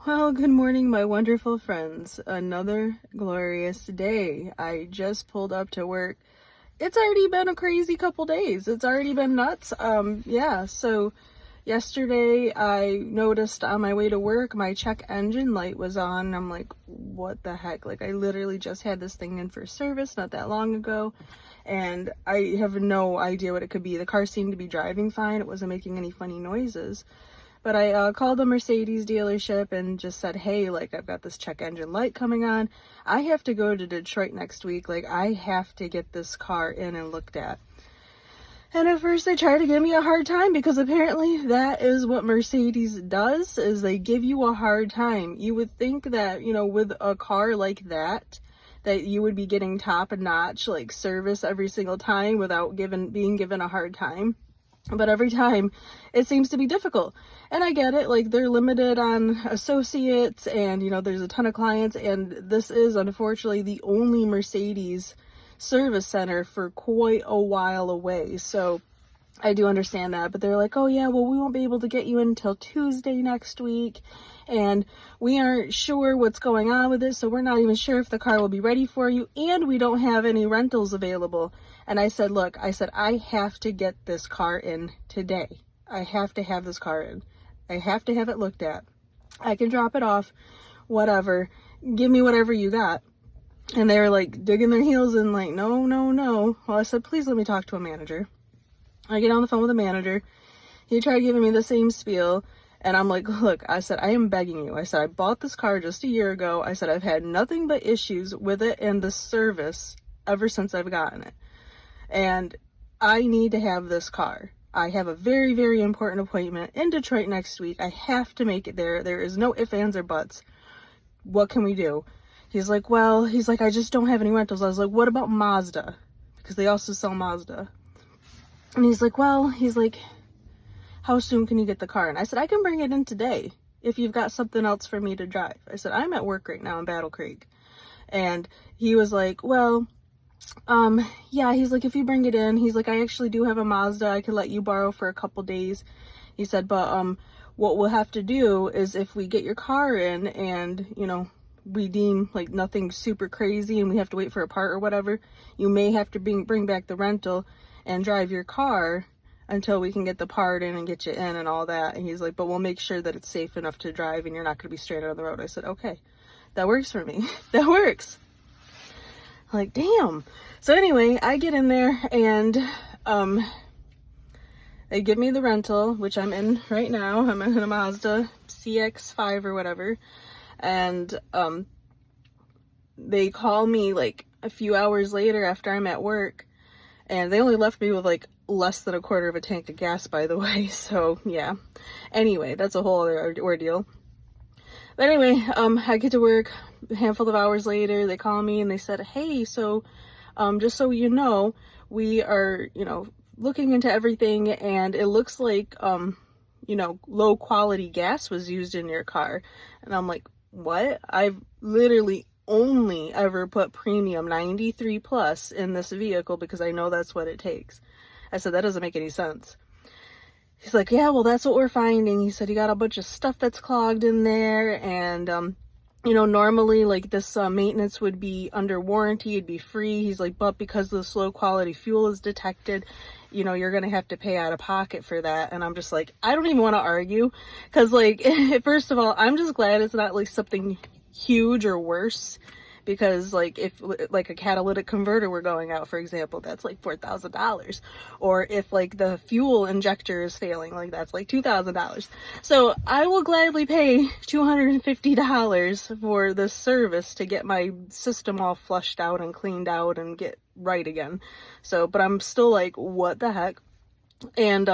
Well, good morning, my wonderful friends. Another glorious day. I just pulled up to work. It's already been a crazy couple days. It's already been nuts. So yesterday I noticed on my way to work my check engine light was on. And I'm like, what the heck? Like, I literally just had this thing in for service not that long ago, and I have no idea what it could be. The car seemed to be driving fine. It wasn't making any funny noises. But I called the Mercedes dealership and just said, hey, like, I've got this check engine light coming on. I have to go to Detroit next week. Like, I have to get this car in and looked at. And at first they tried to give me a hard time, because apparently that is what Mercedes does, is they give you a hard time. You would think that, with a car like that you would be getting top-notch, like, service every single time without being given a hard time. But every time it seems to be difficult. And I get it, like, they're limited on associates, and there's a ton of clients, and this is unfortunately the only Mercedes service center for quite a while away. So I do understand that, but they're like, oh yeah, well, we won't be able to get you in until Tuesday next week, and we aren't sure what's going on with it, so we're not even sure if the car will be ready for you, and we don't have any rentals available. And I said, look, I have to get this car in today. I have to have this car in. I have to have it looked at. I can drop it off, whatever. Give me whatever you got. And they were like digging their heels in, like, no, no, no. Well, I said, please let me talk to a manager. I get on the phone with the manager. He tried giving me the same spiel, and I'm like, look, I said, I am begging you. I said, I bought this car just a year ago. I said, I've had nothing but issues with it and the service ever since I've gotten it. And I need to have this car. I have a very, very important appointment in Detroit next week. I have to make it there. There is no ifs, ands, or buts. What can we do? He's like, I just don't have any rentals. I was like, what about Mazda? Because they also sell Mazda. And he's like, how soon can you get the car? And I said, I can bring it in today if you've got something else for me to drive. I said, I'm at work right now in Battle Creek. And he was like, yeah, he's like, if you bring it in, he's like, I actually do have a Mazda I could let you borrow for a couple days. He said, but what we'll have to do is, if we get your car in and, we deem like nothing super crazy and we have to wait for a part or whatever, you may have to bring back the rental and drive your car until we can get the part in and get you in and all that. And he's like, but we'll make sure that it's safe enough to drive and you're not going to be stranded on the road. I said, okay, that works for me. That works. Like, damn. So anyway, I get in there and they give me the rental, which I'm in right now. I'm in a Mazda CX-5 or whatever. And they call me like a few hours later after I'm at work, and they only left me with like less than a quarter of a tank of gas, by the way. So yeah, anyway, that's a whole other ordeal. But anyway, I get to work a handful of hours later. They call me and they said, hey, so just so you know, we are looking into everything, and it looks like low quality gas was used in your car. And I'm like, what? I've literally only ever put premium 93 plus in this vehicle because I know that's what it takes. I said, that doesn't make any sense. He's like, yeah, well, that's what we're finding. He said, you got a bunch of stuff that's clogged in there, and normally like this maintenance would be under warranty, it'd be free. He's like, but because the slow quality fuel is detected, you're gonna have to pay out of pocket for that. And I'm just like, I don't even want to argue, because like, first of all, I'm just glad it's not like something huge or worse, because like if like a catalytic converter were going out, for example, that's like $4,000, or if like the fuel injector is failing, like that's like $2,000. So I will gladly pay $250 for this service to get my system all flushed out and cleaned out and get right again. So, but I'm still like, what the heck? And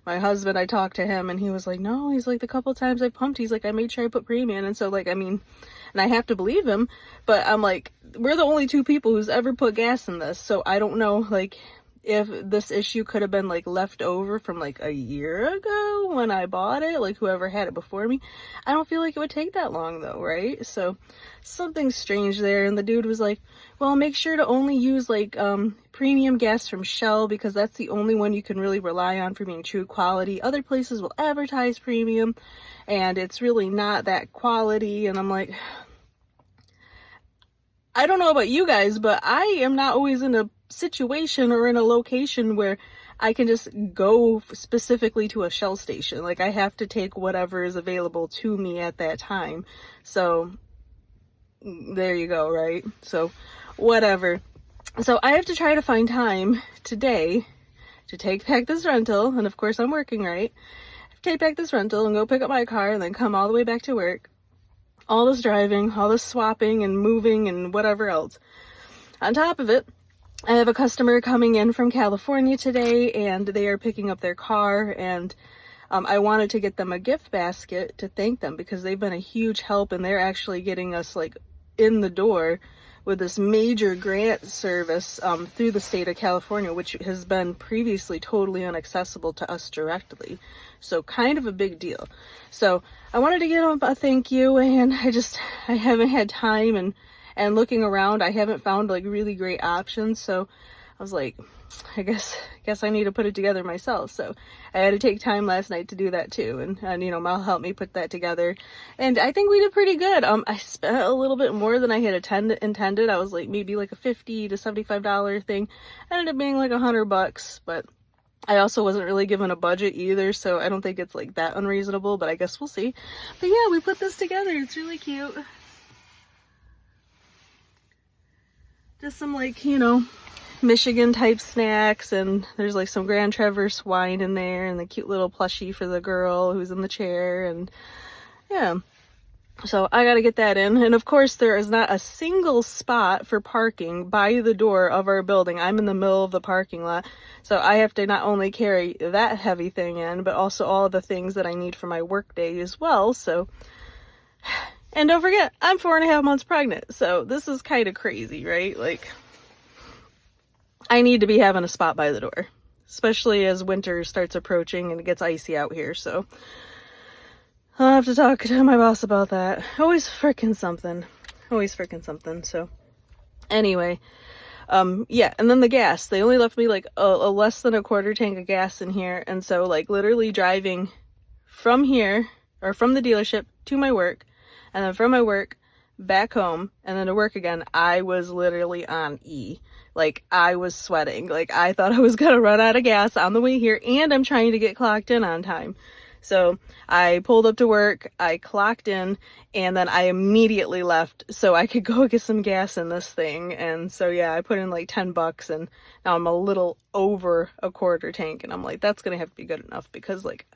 my husband, I talked to him and he was like, no, he's like, the couple times I pumped, he's like, I made sure I put premium. And so like, I mean, and I have to believe him, but I'm like, we're the only two people who's ever put gas in this. So I don't know, like, if this issue could have been like left over from like a year ago when I bought it, like whoever had it before me. I don't feel like it would take that long though, right? So something strange there. And the dude was like, well, make sure to only use like premium gas from Shell, because that's the only one you can really rely on for being true quality. Other places will advertise premium and it's really not that quality. And I'm like, I don't know about you guys, but I am not always in a situation or in a location where I can just go specifically to a Shell station. Like, I have to take whatever is available to me at that time. So there you go, right? So whatever. So I have to try to find time today to take back this rental. And of course I'm working, right? I have to take back this rental and go pick up my car and then come all the way back to work. All this driving, all this swapping and moving and whatever else. On top of it, I have a customer coming in from California today, and they are picking up their car, and I wanted to get them a gift basket to thank them because they've been a huge help, and they're actually getting us like in the door with this major grant service through the state of California, which has been previously totally inaccessible to us directly. So kind of a big deal. So I wanted to give them a thank you, and I haven't had time, and looking around, I haven't found like really great options. So I was like, I guess I need to put it together myself. So I had to take time last night to do that too. And you know, Mel helped me put that together. And I think we did pretty good. I spent a little bit more than I had intended. I was like maybe like a $50 to $75 thing. It ended up being like $100, but I also wasn't really given a budget either. So I don't think it's like that unreasonable, but I guess we'll see. But yeah, we put this together. It's really cute. Just some like, you know, Michigan type snacks, and there's like some Grand Traverse wine in there, and the cute little plushie for the girl who's in the chair, and yeah. So I gotta get that in. And of course there is not a single spot for parking by the door of our building. I'm in the middle of the parking lot. So I have to not only carry that heavy thing in, but also all of the things that I need for my work day as well. So, and don't forget, I'm 4.5 months pregnant. So this is kind of crazy, right? Like, I need to be having a spot by the door, especially as winter starts approaching and it gets icy out here. So I'll have to talk to my boss about that. Always frickin' something. So anyway, yeah. And then the gas, they only left me like a less than a quarter tank of gas in here. And so like literally driving from here, or from the dealership to my work, and then from my work back home and then to work again, I was literally on E. Like, I was sweating. Like, I thought I was gonna run out of gas on the way here, and I'm trying to get clocked in on time. So I pulled up to work, I clocked in, and then I immediately left so I could go get some gas in this thing. And so yeah, I put in like $10, and now I'm a little over a quarter tank, and I'm like, that's gonna have to be good enough, because like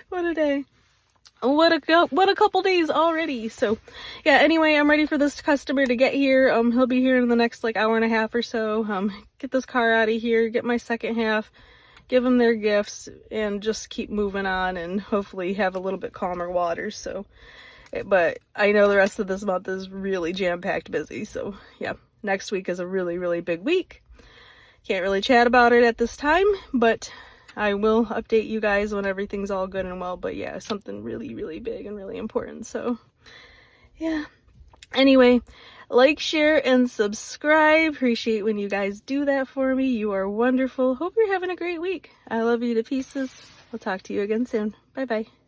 what a day. What a couple days already. So yeah, anyway, I'm ready for this customer to get here. He'll be here in the next like hour and a half or so. Get this car out of here, get my second half, give them their gifts, and just keep moving on, and hopefully have a little bit calmer waters. So, but I know the rest of this month is really jam-packed busy. So yeah, next week is a really, really big week. Can't really chat about it at this time, but I will update you guys when everything's all good and well. But yeah, something really, really big and really important. So yeah. Anyway, like, share, and subscribe. Appreciate when you guys do that for me. You are wonderful. Hope you're having a great week. I love you to pieces. I'll talk to you again soon. Bye-bye.